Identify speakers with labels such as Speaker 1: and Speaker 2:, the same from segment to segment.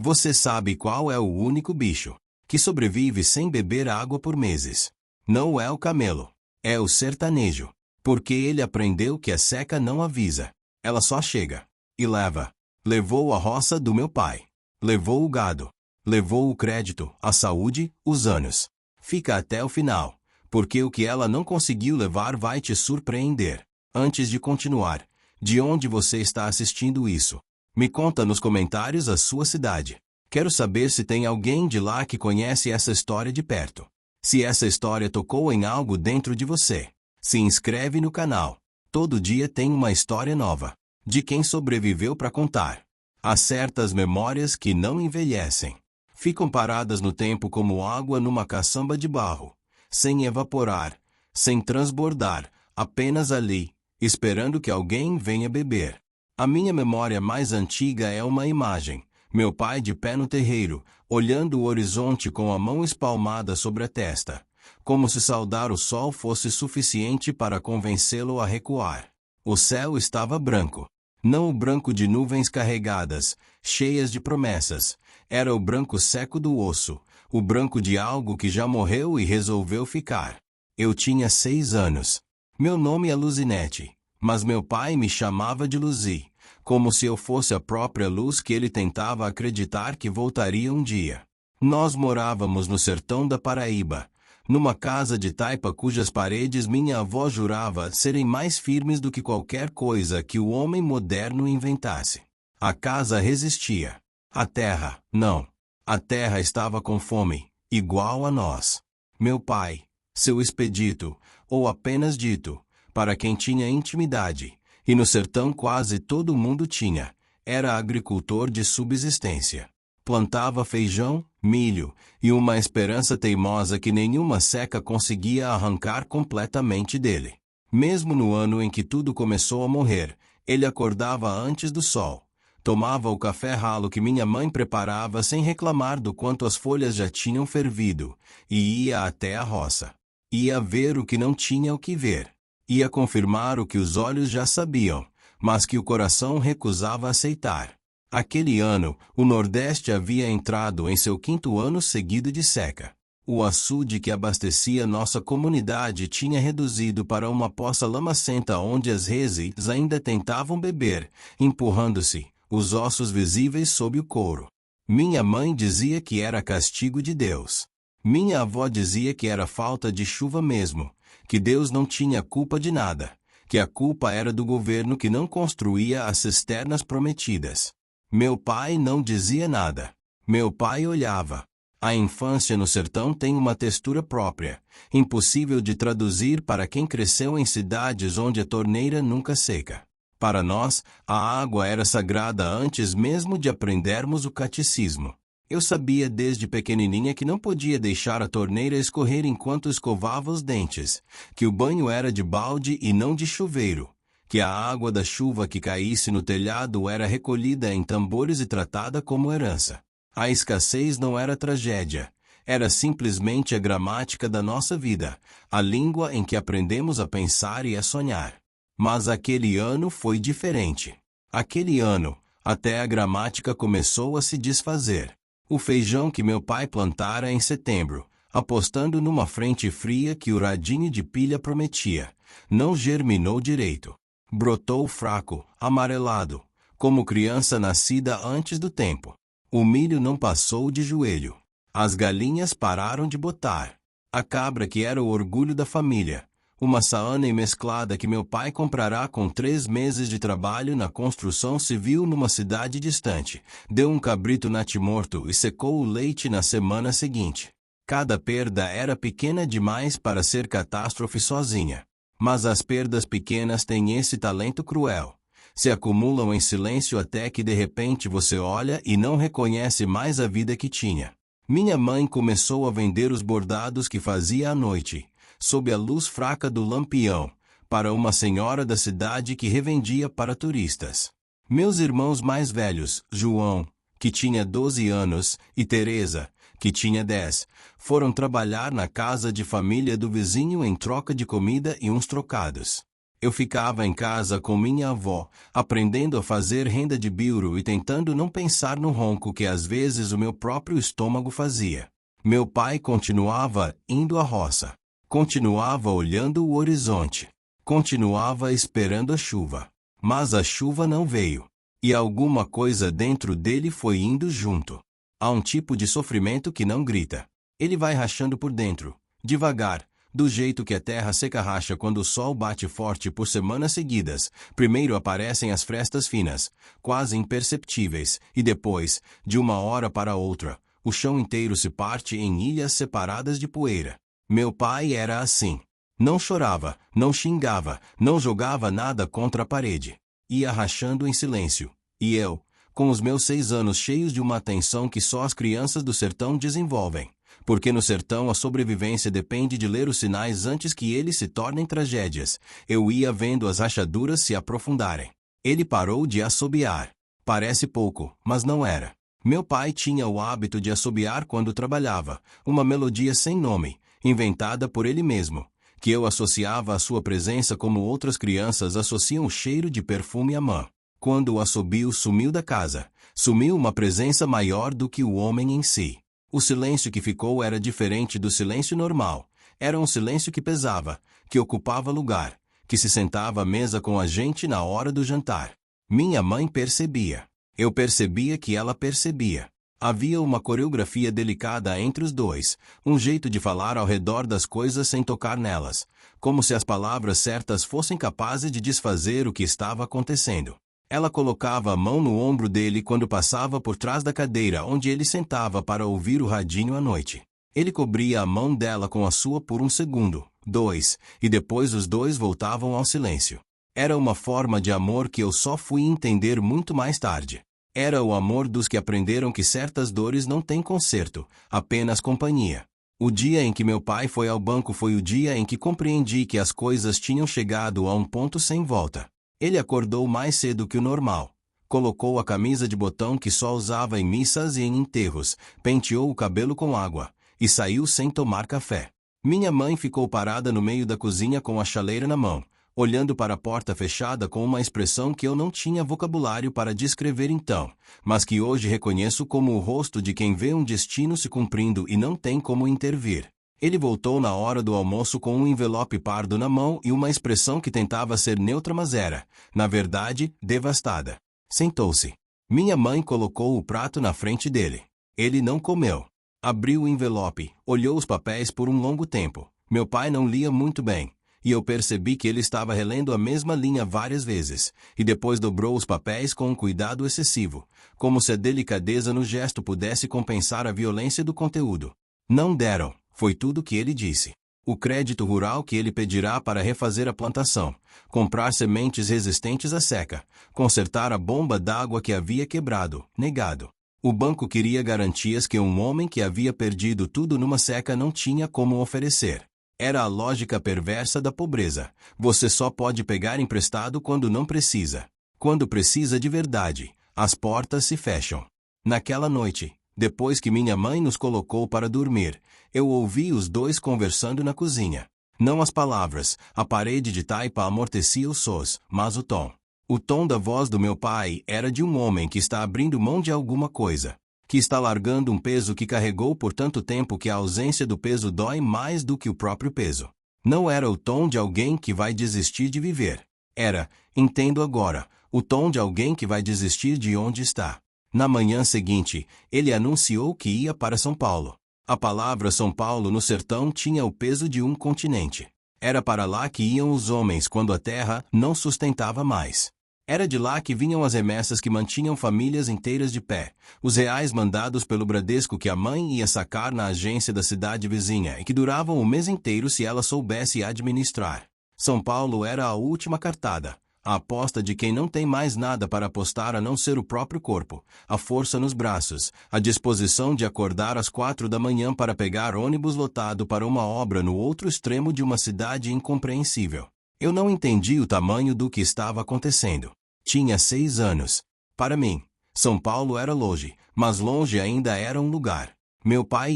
Speaker 1: Você sabe qual é o único bicho que sobrevive sem beber água por meses? Não é o camelo, é o sertanejo. Porque ele aprendeu que a seca não avisa. Ela só chega e leva. Levou a roça do meu pai. Levou o gado. Levou o crédito, a saúde, os anos. Fica até o final, porque o que ela não conseguiu levar vai te surpreender. Antes de continuar, de onde você está assistindo isso? Me conta nos comentários a sua cidade. Quero saber se tem alguém de lá que conhece essa história de perto. Se essa história tocou em algo dentro de você. Se inscreve no canal. Todo dia tem uma história nova. De quem sobreviveu para contar. Há certas memórias que não envelhecem. Ficam paradas no tempo como água numa caçamba de barro. Sem evaporar. Sem transbordar. Apenas ali, esperando que alguém venha beber. A minha memória mais antiga é uma imagem. Meu pai de pé no terreiro, olhando o horizonte com a mão espalmada sobre a testa. Como se saudar o sol fosse suficiente para convencê-lo a recuar. O céu estava branco. Não o branco de nuvens carregadas, cheias de promessas. Era o branco seco do osso, o branco de algo que já morreu e resolveu ficar. Eu tinha 6 anos. Meu nome é Luzinete, mas meu pai me chamava de Luzi, como se eu fosse a própria luz que ele tentava acreditar que voltaria um dia. Nós morávamos no sertão da Paraíba, numa casa de taipa cujas paredes minha avó jurava serem mais firmes do que qualquer coisa que o homem moderno inventasse. A casa resistia. A terra, não. A terra estava com fome, igual a nós. Meu pai, seu expedito, ou apenas dito, para quem tinha intimidade, e no sertão quase todo mundo tinha, era agricultor de subsistência. Plantava feijão, milho, e uma esperança teimosa que nenhuma seca conseguia arrancar completamente dele. Mesmo no ano em que tudo começou a morrer, ele acordava antes do sol. Tomava o café ralo que minha mãe preparava sem reclamar do quanto as folhas já tinham fervido, e ia até a roça. Ia ver o que não tinha o que ver. Ia confirmar o que os olhos já sabiam, mas que o coração recusava aceitar. Aquele ano, o Nordeste havia entrado em seu 5º ano seguido de seca. O açude que abastecia nossa comunidade tinha reduzido para uma poça lamacenta onde as reses ainda tentavam beber, empurrando-se, os ossos visíveis sob o couro. Minha mãe dizia que era castigo de Deus. Minha avó dizia que era falta de chuva mesmo, que Deus não tinha culpa de nada, que a culpa era do governo que não construía as cisternas prometidas. Meu pai não dizia nada. Meu pai olhava. A infância no sertão tem uma textura própria, impossível de traduzir para quem cresceu em cidades onde a torneira nunca seca. Para nós, a água era sagrada antes mesmo de aprendermos o catecismo. Eu sabia desde pequenininha que não podia deixar a torneira escorrer enquanto escovava os dentes, que o banho era de balde e não de chuveiro, que a água da chuva que caísse no telhado era recolhida em tambores e tratada como herança. A escassez não era tragédia, era simplesmente a gramática da nossa vida, a língua em que aprendemos a pensar e a sonhar. Mas aquele ano foi diferente. Aquele ano, até a gramática começou a se desfazer. O feijão que meu pai plantara em setembro, apostando numa frente fria que o radinho de pilha prometia, não germinou direito. Brotou fraco, amarelado, como criança nascida antes do tempo. O milho não passou de joelho. As galinhas pararam de botar. A cabra que era o orgulho da família, uma saana mesclada que meu pai comprará com 3 meses de trabalho na construção civil numa cidade distante, deu um cabrito natimorto e secou o leite na semana seguinte. Cada perda era pequena demais para ser catástrofe sozinha. Mas as perdas pequenas têm esse talento cruel. Se acumulam em silêncio até que de repente você olha e não reconhece mais a vida que tinha. Minha mãe começou a vender os bordados que fazia à noite, sob a luz fraca do lampião, para uma senhora da cidade que revendia para turistas. Meus irmãos mais velhos, João, que tinha 12 anos, e Teresa, que tinha 10, foram trabalhar na casa de família do vizinho em troca de comida e uns trocados. Eu ficava em casa com minha avó, aprendendo a fazer renda de biuro e tentando não pensar no ronco que às vezes o meu próprio estômago fazia. Meu pai continuava indo à roça. Continuava olhando o horizonte. Continuava esperando a chuva. Mas a chuva não veio. E alguma coisa dentro dele foi indo junto. Há um tipo de sofrimento que não grita. Ele vai rachando por dentro, devagar, do jeito que a terra seca racha quando o sol bate forte por semanas seguidas. Primeiro aparecem as frestas finas, quase imperceptíveis, e depois, de uma hora para outra, o chão inteiro se parte em ilhas separadas de poeira. Meu pai era assim. Não chorava, não xingava, não jogava nada contra a parede. Ia rachando em silêncio. E eu, com os meus 6 anos cheios de uma atenção que só as crianças do sertão desenvolvem. Porque no sertão a sobrevivência depende de ler os sinais antes que eles se tornem tragédias. Eu ia vendo as rachaduras se aprofundarem. Ele parou de assobiar. Parece pouco, mas não era. Meu pai tinha o hábito de assobiar quando trabalhava, uma melodia sem nome, inventada por ele mesmo, que eu associava à sua presença como outras crianças associam o cheiro de perfume à mãe. Quando o assobio sumiu da casa, sumiu uma presença maior do que o homem em si. O silêncio que ficou era diferente do silêncio normal. Era um silêncio que pesava, que ocupava lugar, que se sentava à mesa com a gente na hora do jantar. Minha mãe percebia. Eu percebia que ela percebia. Havia uma coreografia delicada entre os dois, um jeito de falar ao redor das coisas sem tocar nelas, como se as palavras certas fossem capazes de desfazer o que estava acontecendo. Ela colocava a mão no ombro dele quando passava por trás da cadeira onde ele sentava para ouvir o radinho à noite. Ele cobria a mão dela com a sua por 1 segundo, 2, e depois os dois voltavam ao silêncio. Era uma forma de amor que eu só fui entender muito mais tarde. Era o amor dos que aprenderam que certas dores não têm conserto, apenas companhia. O dia em que meu pai foi ao banco foi o dia em que compreendi que as coisas tinham chegado a um ponto sem volta. Ele acordou mais cedo que o normal. Colocou a camisa de botão que só usava em missas e em enterros, penteou o cabelo com água, e saiu sem tomar café. Minha mãe ficou parada no meio da cozinha com a chaleira na mão, olhando para a porta fechada com uma expressão que eu não tinha vocabulário para descrever então, mas que hoje reconheço como o rosto de quem vê um destino se cumprindo e não tem como intervir. Ele voltou na hora do almoço com um envelope pardo na mão e uma expressão que tentava ser neutra mas era, na verdade, devastada. Sentou-se. Minha mãe colocou o prato na frente dele. Ele não comeu. Abriu o envelope, olhou os papéis por um longo tempo. Meu pai não lia muito bem, e eu percebi que ele estava relendo a mesma linha várias vezes, e depois dobrou os papéis com um cuidado excessivo, como se a delicadeza no gesto pudesse compensar a violência do conteúdo. Não deram. Foi tudo que ele disse. O crédito rural que ele pedirá para refazer a plantação, comprar sementes resistentes à seca, consertar a bomba d'água que havia quebrado, negado. O banco queria garantias que um homem que havia perdido tudo numa seca não tinha como oferecer. Era a lógica perversa da pobreza. Você só pode pegar emprestado quando não precisa. Quando precisa de verdade, as portas se fecham. Naquela noite, depois que minha mãe nos colocou para dormir, eu ouvi os dois conversando na cozinha. Não as palavras, a parede de taipa amortecia os sons, mas o tom. O tom da voz do meu pai era de um homem que está abrindo mão de alguma coisa, que está largando um peso que carregou por tanto tempo que a ausência do peso dói mais do que o próprio peso. Não era o tom de alguém que vai desistir de viver. Era, entendo agora, o tom de alguém que vai desistir de onde está. Na manhã seguinte, ele anunciou que ia para São Paulo. A palavra São Paulo no sertão tinha o peso de um continente. Era para lá que iam os homens quando a terra não sustentava mais. Era de lá que vinham as remessas que mantinham famílias inteiras de pé, os reais mandados pelo Bradesco que a mãe ia sacar na agência da cidade vizinha e que duravam o mês inteiro se ela soubesse administrar. São Paulo era a última cartada. A aposta de quem não tem mais nada para apostar a não ser o próprio corpo, a força nos braços, a disposição de acordar às 4 da manhã para pegar ônibus lotado para uma obra no outro extremo de uma cidade incompreensível. Eu não entendi o tamanho do que estava acontecendo. Tinha 6 anos. Para mim, São Paulo era longe, mas longe ainda era um lugar. Meu pai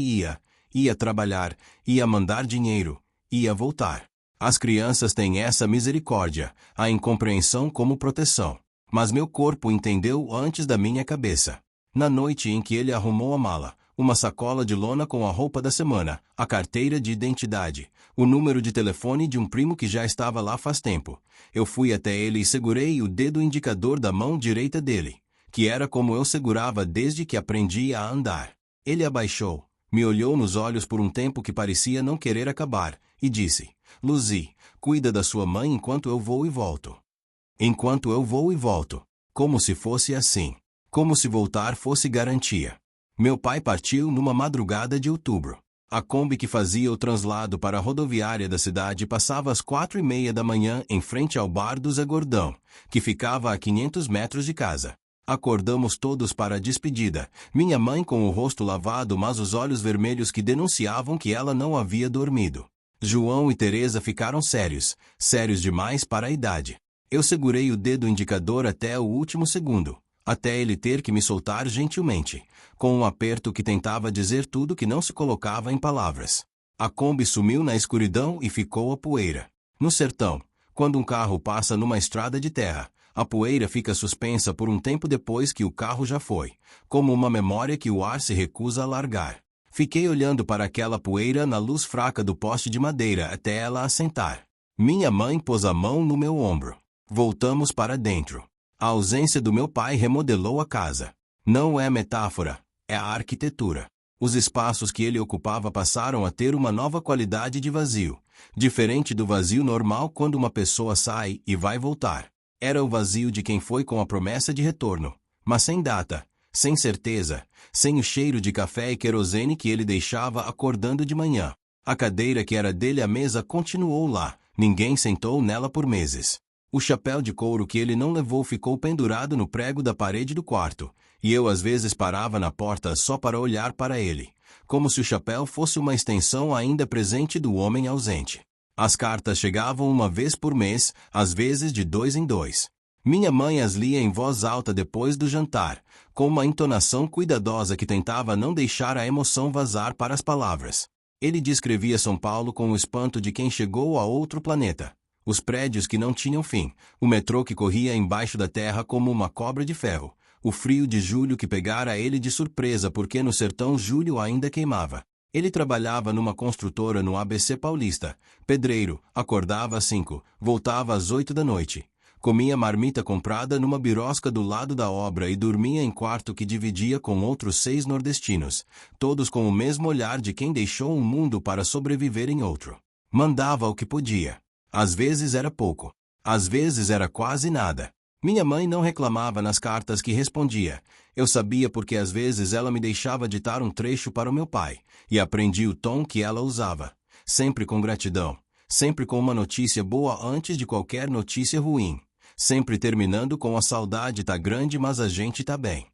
Speaker 1: ia trabalhar, ia mandar dinheiro, ia voltar. As crianças têm essa misericórdia, a incompreensão como proteção. Mas meu corpo entendeu antes da minha cabeça. Na noite em que ele arrumou a mala, uma sacola de lona com a roupa da semana, a carteira de identidade, o número de telefone de um primo que já estava lá faz tempo, eu fui até ele e segurei o dedo indicador da mão direita dele, que era como eu segurava desde que aprendi a andar. Ele abaixou, me olhou nos olhos por um tempo que parecia não querer acabar, e disse: Lucy, cuida da sua mãe enquanto eu vou e volto. Enquanto eu vou e volto. Como se fosse assim. Como se voltar fosse garantia. Meu pai partiu numa madrugada de outubro. A Kombi que fazia o translado para a rodoviária da cidade passava às 4:30 da manhã em frente ao bar do Zé Gordão, que ficava a 500 metros de casa. Acordamos todos para a despedida, minha mãe com o rosto lavado mas os olhos vermelhos que denunciavam que ela não havia dormido. João e Teresa ficaram sérios, sérios demais para a idade. Eu segurei o dedo indicador até o último segundo, até ele ter que me soltar gentilmente, com um aperto que tentava dizer tudo que não se colocava em palavras. A Kombi sumiu na escuridão e ficou a poeira. No sertão, quando um carro passa numa estrada de terra, a poeira fica suspensa por um tempo depois que o carro já foi, como uma memória que o ar se recusa a largar. Fiquei olhando para aquela poeira na luz fraca do poste de madeira até ela assentar. Minha mãe pôs a mão no meu ombro. Voltamos para dentro. A ausência do meu pai remodelou a casa. Não é metáfora, é a arquitetura. Os espaços que ele ocupava passaram a ter uma nova qualidade de vazio, diferente do vazio normal quando uma pessoa sai e vai voltar. Era o vazio de quem foi com a promessa de retorno, mas sem data, sem certeza, sem o cheiro de café e querosene que ele deixava acordando de manhã. A cadeira que era dele à mesa continuou lá, ninguém sentou nela por meses. O chapéu de couro que ele não levou ficou pendurado no prego da parede do quarto, e eu às vezes parava na porta só para olhar para ele, como se o chapéu fosse uma extensão ainda presente do homem ausente. As cartas chegavam uma vez por mês, às vezes de 2 em 2. Minha mãe as lia em voz alta depois do jantar, com uma entonação cuidadosa que tentava não deixar a emoção vazar para as palavras. Ele descrevia São Paulo com o espanto de quem chegou a outro planeta. Os prédios que não tinham fim, o metrô que corria embaixo da terra como uma cobra de ferro, o frio de julho que pegara ele de surpresa porque no sertão julho ainda queimava. Ele trabalhava numa construtora no ABC Paulista, pedreiro, acordava às 5, voltava às 8 da noite. Comia marmita comprada numa birosca do lado da obra e dormia em quarto que dividia com outros 6 nordestinos, todos com o mesmo olhar de quem deixou um mundo para sobreviver em outro. Mandava o que podia. Às vezes era pouco. Às vezes era quase nada. Minha mãe não reclamava nas cartas que respondia. Eu sabia porque às vezes ela me deixava ditar um trecho para o meu pai, e aprendi o tom que ela usava. Sempre com gratidão. Sempre com uma notícia boa antes de qualquer notícia ruim. Sempre terminando com a saudade tá grande mas a gente tá bem.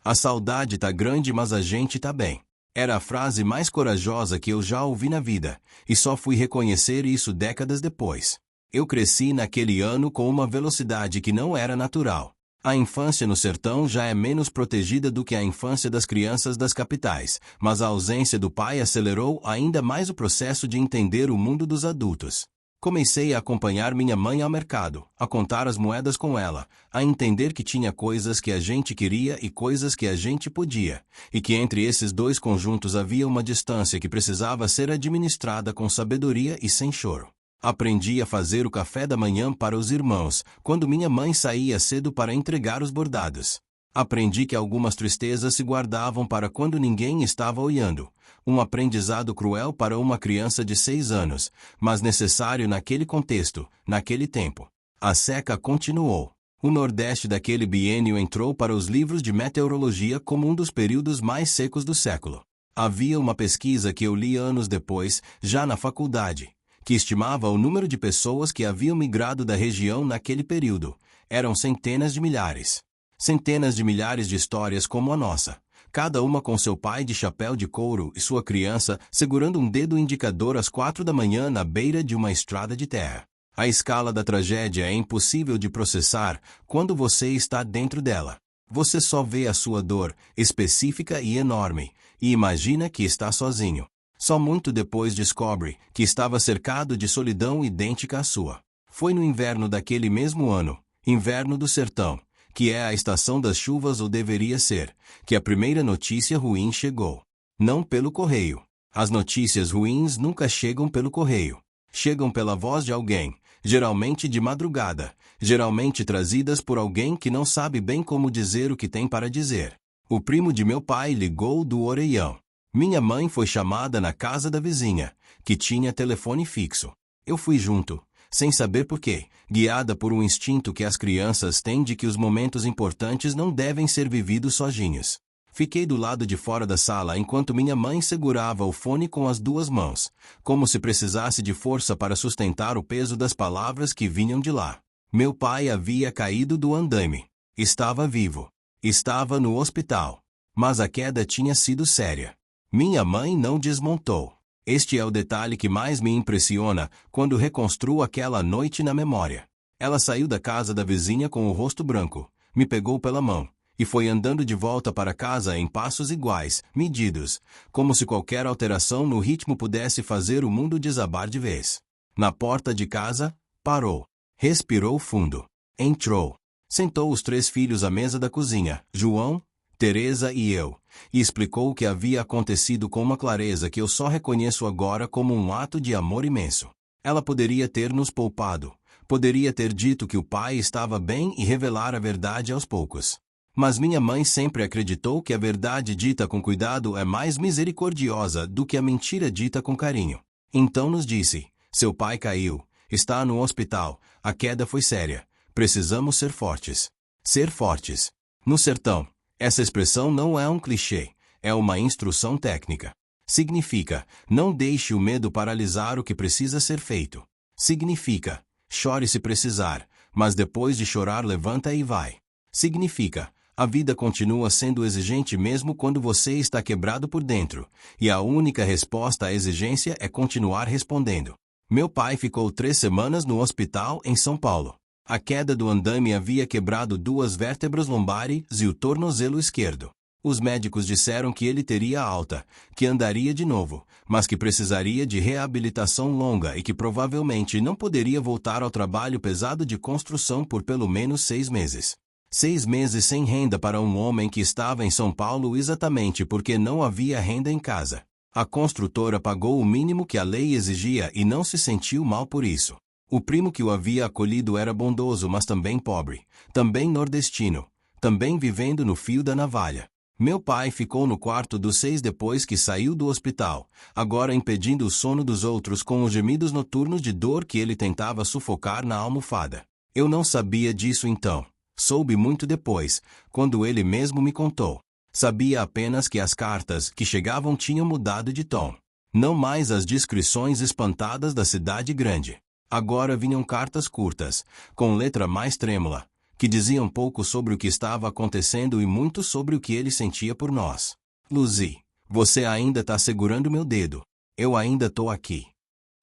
Speaker 1: A saudade tá grande mas a gente tá bem. Era a frase mais corajosa que eu já ouvi na vida, e só fui reconhecer isso décadas depois. Eu cresci naquele ano com uma velocidade que não era natural. A infância no sertão já é menos protegida do que a infância das crianças das capitais, mas a ausência do pai acelerou ainda mais o processo de entender o mundo dos adultos. Comecei a acompanhar minha mãe ao mercado, a contar as moedas com ela, a entender que tinha coisas que a gente queria e coisas que a gente podia, e que entre esses dois conjuntos havia uma distância que precisava ser administrada com sabedoria e sem choro. Aprendi a fazer o café da manhã para os irmãos, quando minha mãe saía cedo para entregar os bordados. Aprendi que algumas tristezas se guardavam para quando ninguém estava olhando. Um aprendizado cruel para uma criança de 6 anos, mas necessário naquele contexto, naquele tempo. A seca continuou. O Nordeste daquele biênio entrou para os livros de meteorologia como um dos períodos mais secos do século. Havia uma pesquisa que eu li anos depois, já na faculdade, que estimava o número de pessoas que haviam migrado da região naquele período. Eram centenas de milhares. Centenas de milhares de histórias como a nossa. Cada uma com seu pai de chapéu de couro e sua criança segurando um dedo indicador às 4 da manhã na beira de uma estrada de terra. A escala da tragédia é impossível de processar quando você está dentro dela. Você só vê a sua dor, específica e enorme, e imagina que está sozinho. Só muito depois descobre que estava cercado de solidão idêntica à sua. Foi no inverno daquele mesmo ano, inverno do sertão, que é a estação das chuvas ou deveria ser, que a primeira notícia ruim chegou. Não pelo correio. As notícias ruins nunca chegam pelo correio. Chegam pela voz de alguém, geralmente de madrugada, geralmente trazidas por alguém que não sabe bem como dizer o que tem para dizer. O primo de meu pai ligou do orelhão. Minha mãe foi chamada na casa da vizinha, que tinha telefone fixo. Eu fui junto, sem saber por quê, guiada por um instinto que as crianças têm de que os momentos importantes não devem ser vividos sozinhos. Fiquei do lado de fora da sala enquanto minha mãe segurava o fone com as duas mãos, como se precisasse de força para sustentar o peso das palavras que vinham de lá. Meu pai havia caído do andaime. Estava vivo. Estava no hospital. Mas a queda tinha sido séria. Minha mãe não desmontou. Este é o detalhe que mais me impressiona quando reconstruo aquela noite na memória. Ela saiu da casa da vizinha com o rosto branco, me pegou pela mão, e foi andando de volta para casa em passos iguais, medidos, como se qualquer alteração no ritmo pudesse fazer o mundo desabar de vez. Na porta de casa, parou. Respirou fundo. Entrou. Sentou os 3 filhos à mesa da cozinha, João, Teresa e eu, e explicou o que havia acontecido com uma clareza que eu só reconheço agora como um ato de amor imenso. Ela poderia ter nos poupado, poderia ter dito que o pai estava bem e revelar a verdade aos poucos. Mas minha mãe sempre acreditou que a verdade dita com cuidado é mais misericordiosa do que a mentira dita com carinho. Então nos disse: seu pai caiu, está no hospital, a queda foi séria, precisamos ser fortes. Ser fortes. No sertão, essa expressão não é um clichê, é uma instrução técnica. Significa, não deixe o medo paralisar o que precisa ser feito. Significa, chore se precisar, mas depois de chorar levanta e vai. Significa, a vida continua sendo exigente mesmo quando você está quebrado por dentro, e a única resposta à exigência é continuar respondendo. Meu pai ficou 3 semanas no hospital em São Paulo. A queda do andaime havia quebrado 2 vértebras lombares e o tornozelo esquerdo. Os médicos disseram que ele teria alta, que andaria de novo, mas que precisaria de reabilitação longa e que provavelmente não poderia voltar ao trabalho pesado de construção por pelo menos 6 meses. 6 meses sem renda para um homem que estava em São Paulo exatamente porque não havia renda em casa. A construtora pagou o mínimo que a lei exigia e não se sentiu mal por isso. O primo que o havia acolhido era bondoso, mas também pobre, também nordestino, também vivendo no fio da navalha. Meu pai ficou no quarto dos 6 depois que saiu do hospital, agora impedindo o sono dos outros com os gemidos noturnos de dor que ele tentava sufocar na almofada. Eu não sabia disso então. Soube muito depois, quando ele mesmo me contou. Sabia apenas que as cartas que chegavam tinham mudado de tom. Não mais as descrições espantadas da cidade grande. Agora vinham cartas curtas, com letra mais trêmula, que diziam pouco sobre o que estava acontecendo e muito sobre o que ele sentia por nós. Lucy, você ainda está segurando meu dedo. Eu ainda estou aqui.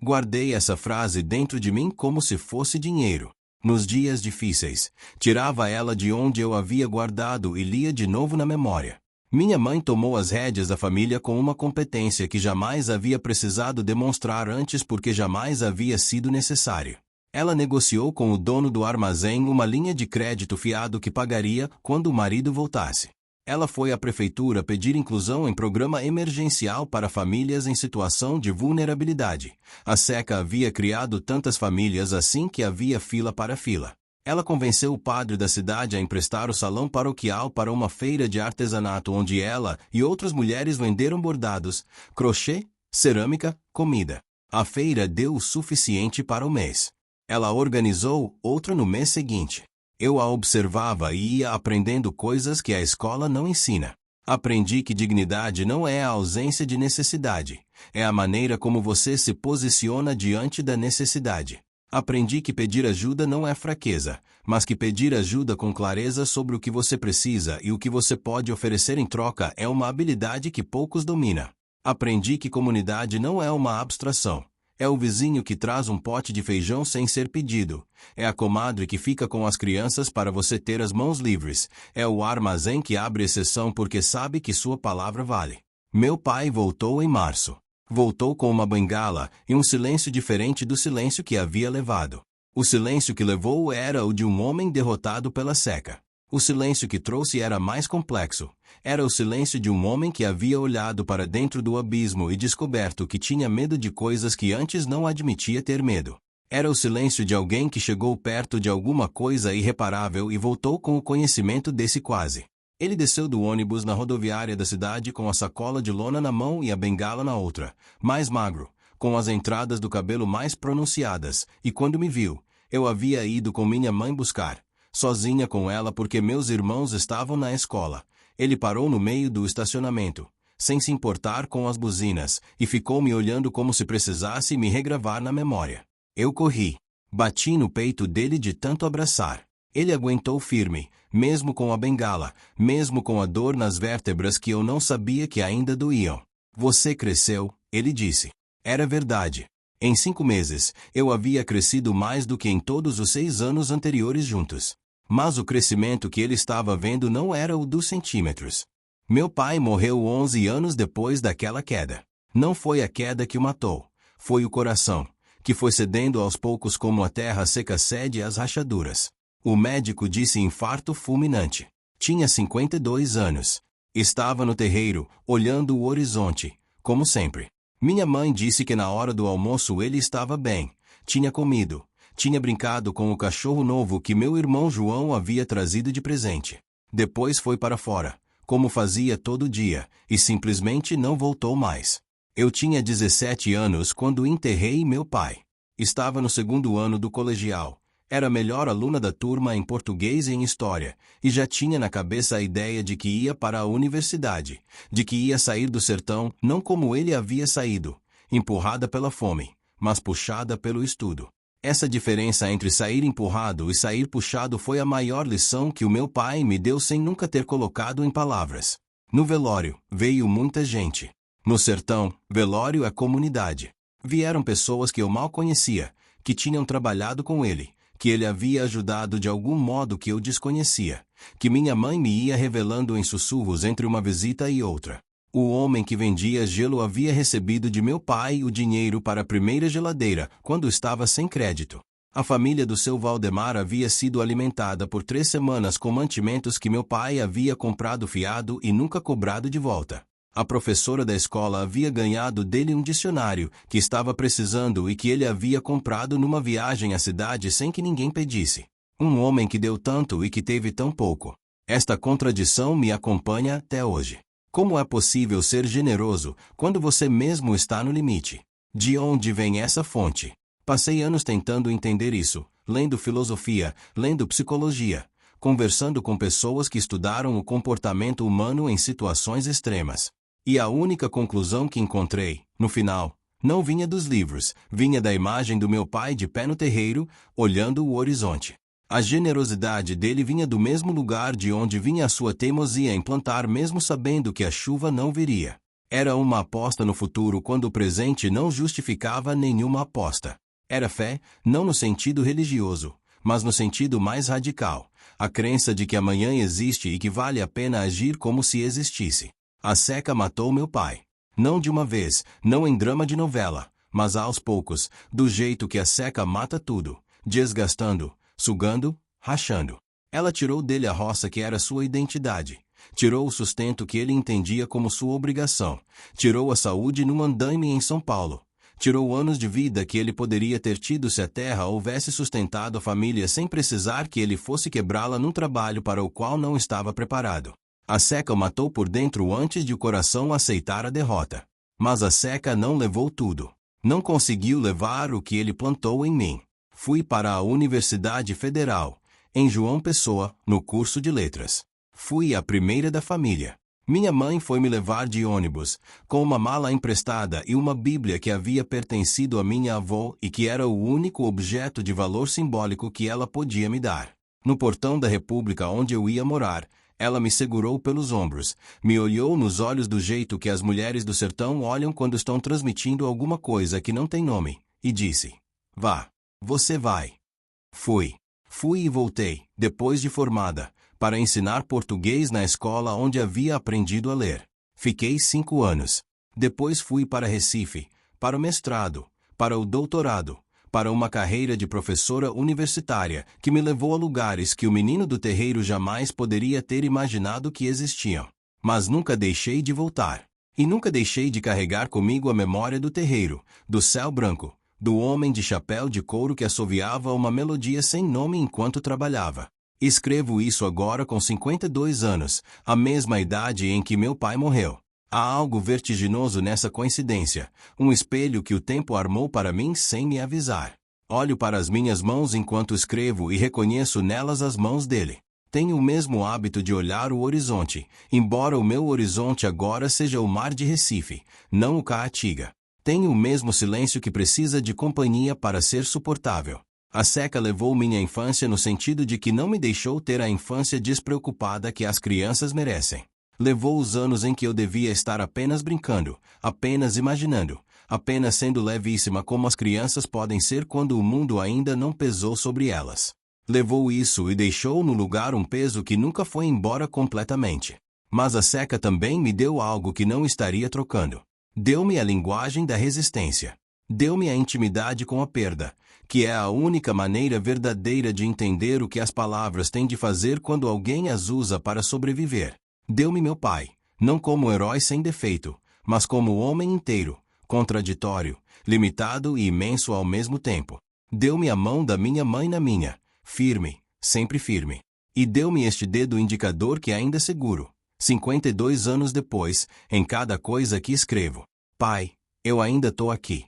Speaker 1: Guardei essa frase dentro de mim como se fosse dinheiro. Nos dias difíceis, tirava ela de onde eu havia guardado e lia de novo na memória. Minha mãe tomou as rédeas da família com uma competência que jamais havia precisado demonstrar antes porque jamais havia sido necessário. Ela negociou com o dono do armazém uma linha de crédito fiado que pagaria quando o marido voltasse. Ela foi à prefeitura pedir inclusão em programa emergencial para famílias em situação de vulnerabilidade. A seca havia criado tantas famílias assim que havia fila para fila. Ela convenceu o padre da cidade a emprestar o salão paroquial para uma feira de artesanato onde ela e outras mulheres venderam bordados, crochê, cerâmica, comida. A feira deu o suficiente para o mês. Ela organizou outra no mês seguinte. Eu a observava e ia aprendendo coisas que a escola não ensina. Aprendi que dignidade não é a ausência de necessidade, é a maneira como você se posiciona diante da necessidade. Aprendi que pedir ajuda não é fraqueza, mas que pedir ajuda com clareza sobre o que você precisa e o que você pode oferecer em troca é uma habilidade que poucos dominam. Aprendi que comunidade não é uma abstração. É o vizinho que traz um pote de feijão sem ser pedido. É a comadre que fica com as crianças para você ter as mãos livres. É o armazém que abre exceção porque sabe que sua palavra vale. Meu pai voltou em março. Voltou com uma bengala e um silêncio diferente do silêncio que havia levado. O silêncio que levou era o de um homem derrotado pela seca. O silêncio que trouxe era mais complexo. Era o silêncio de um homem que havia olhado para dentro do abismo e descoberto que tinha medo de coisas que antes não admitia ter medo. Era o silêncio de alguém que chegou perto de alguma coisa irreparável e voltou com o conhecimento desse quase. Ele desceu do ônibus na rodoviária da cidade com a sacola de lona na mão e a bengala na outra, mais magro, com as entradas do cabelo mais pronunciadas, e quando me viu, eu havia ido com minha mãe buscar, sozinha com ela porque meus irmãos estavam na escola. Ele parou no meio do estacionamento, sem se importar com as buzinas, e ficou me olhando como se precisasse me regravar na memória. Eu corri. Bati no peito dele de tanto abraçar. Ele aguentou firme, mesmo com a bengala, mesmo com a dor nas vértebras que eu não sabia que ainda doíam. Você cresceu, ele disse. Era verdade. Em 5 meses, eu havia crescido mais do que em todos os 6 anos anteriores juntos. Mas o crescimento que ele estava vendo não era o dos centímetros. Meu pai morreu 11 anos depois daquela queda. Não foi a queda que o matou. Foi o coração, que foi cedendo aos poucos como a terra seca cede às rachaduras. O médico disse infarto fulminante. Tinha 52 anos. Estava no terreiro, olhando o horizonte, como sempre. Minha mãe disse que na hora do almoço ele estava bem. Tinha comido. Tinha brincado com o cachorro novo que meu irmão João havia trazido de presente. Depois foi para fora, como fazia todo dia, e simplesmente não voltou mais. Eu tinha 17 anos quando enterrei meu pai. Estava no 2º ano do colegial. Era a melhor aluna da turma em português e em história, e já tinha na cabeça a ideia de que ia para a universidade, de que ia sair do sertão não como ele havia saído, empurrada pela fome, mas puxada pelo estudo. Essa diferença entre sair empurrado e sair puxado foi a maior lição que o meu pai me deu sem nunca ter colocado em palavras. No velório, veio muita gente. No sertão, velório é comunidade. Vieram pessoas que eu mal conhecia, que tinham trabalhado com ele, que ele havia ajudado de algum modo que eu desconhecia, que minha mãe me ia revelando em sussurros entre uma visita e outra. O homem que vendia gelo havia recebido de meu pai o dinheiro para a primeira geladeira, quando estava sem crédito. A família do seu Valdemar havia sido alimentada por 3 semanas com mantimentos que meu pai havia comprado fiado e nunca cobrado de volta. A professora da escola havia ganhado dele um dicionário que estava precisando e que ele havia comprado numa viagem à cidade sem que ninguém pedisse. Um homem que deu tanto e que teve tão pouco. Esta contradição me acompanha até hoje. Como é possível ser generoso quando você mesmo está no limite? De onde vem essa fonte? Passei anos tentando entender isso, lendo filosofia, lendo psicologia, conversando com pessoas que estudaram o comportamento humano em situações extremas. E a única conclusão que encontrei, no final, não vinha dos livros, vinha da imagem do meu pai de pé no terreiro, olhando o horizonte. A generosidade dele vinha do mesmo lugar de onde vinha a sua teimosia em plantar mesmo sabendo que a chuva não viria. Era uma aposta no futuro quando o presente não justificava nenhuma aposta. Era fé, não no sentido religioso, mas no sentido mais radical, a crença de que amanhã existe e que vale a pena agir como se existisse. A seca matou meu pai. Não de uma vez, não em drama de novela, mas aos poucos, do jeito que a seca mata tudo, desgastando, sugando, rachando. Ela tirou dele a roça que era sua identidade. Tirou o sustento que ele entendia como sua obrigação. Tirou a saúde num andaime em São Paulo. Tirou anos de vida que ele poderia ter tido se a terra houvesse sustentado a família sem precisar que ele fosse quebrá-la num trabalho para o qual não estava preparado. A seca o matou por dentro antes de o coração aceitar a derrota. Mas a seca não levou tudo. Não conseguiu levar o que ele plantou em mim. Fui para a Universidade Federal, em João Pessoa, no curso de letras. Fui a primeira da família. Minha mãe foi me levar de ônibus, com uma mala emprestada e uma Bíblia que havia pertencido a minha avó e que era o único objeto de valor simbólico que ela podia me dar. No portão da República onde eu ia morar, ela me segurou pelos ombros, me olhou nos olhos do jeito que as mulheres do sertão olham quando estão transmitindo alguma coisa que não tem nome, e disse: "Vá. Você vai." Fui. Fui e voltei, depois de formada, para ensinar português na escola onde havia aprendido a ler. Fiquei 5 anos. Depois fui para Recife, para o mestrado, para o doutorado, para uma carreira de professora universitária que me levou a lugares que o menino do terreiro jamais poderia ter imaginado que existiam. Mas nunca deixei de voltar. E nunca deixei de carregar comigo a memória do terreiro, do céu branco, do homem de chapéu de couro que assoviava uma melodia sem nome enquanto trabalhava. Escrevo isso agora com 52 anos, a mesma idade em que meu pai morreu. Há algo vertiginoso nessa coincidência, um espelho que o tempo armou para mim sem me avisar. Olho para as minhas mãos enquanto escrevo e reconheço nelas as mãos dele. Tenho o mesmo hábito de olhar o horizonte, embora o meu horizonte agora seja o mar de Recife, não o Caatinga. Tenho o mesmo silêncio que precisa de companhia para ser suportável. A seca levou minha infância no sentido de que não me deixou ter a infância despreocupada que as crianças merecem. Levou os anos em que eu devia estar apenas brincando, apenas imaginando, apenas sendo levíssima como as crianças podem ser quando o mundo ainda não pesou sobre elas. Levou isso e deixou no lugar um peso que nunca foi embora completamente. Mas a seca também me deu algo que não estaria trocando. Deu-me a linguagem da resistência. Deu-me a intimidade com a perda, que é a única maneira verdadeira de entender o que as palavras têm de fazer quando alguém as usa para sobreviver. Deu-me meu pai, não como herói sem defeito, mas como homem inteiro, contraditório, limitado e imenso ao mesmo tempo. Deu-me a mão da minha mãe na minha, firme, sempre firme. E deu-me este dedo indicador que ainda seguro, 52 anos depois, em cada coisa que escrevo. Pai, eu ainda tô aqui.